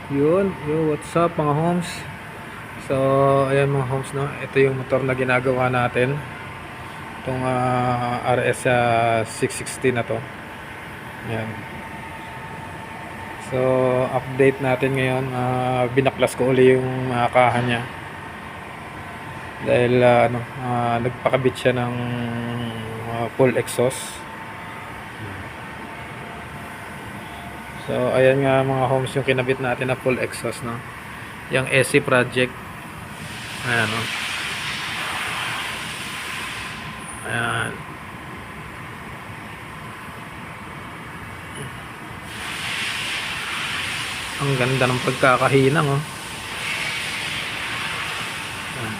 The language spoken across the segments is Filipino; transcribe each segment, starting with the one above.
What's up mga homes? So, ayan mga homes, no? Ito yung motor na ginagawa natin. Itong RS 660 na to. Ayan. So, update natin ngayon. Binaklas ko uli yung kaha niya. Dahil nagpakabit siya ng full exhaust. So, ayan nga mga homes yung kinabit natin na full exhaust, no? Yung SC project. Ayan, no? Ayan. Ang ganda ng pagkakahinang, oh. Ayan.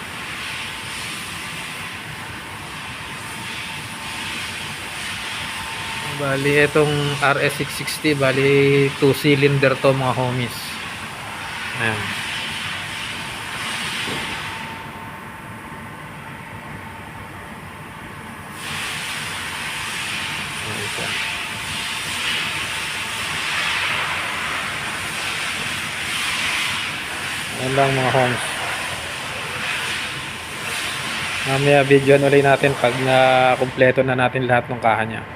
Bali itong RS660, bali 2 cylinder to mga homies. Ayan. Ayan lang mga homies. Mamaya videoan ulit natin pag na kumpleto na natin lahat ng kaha niya.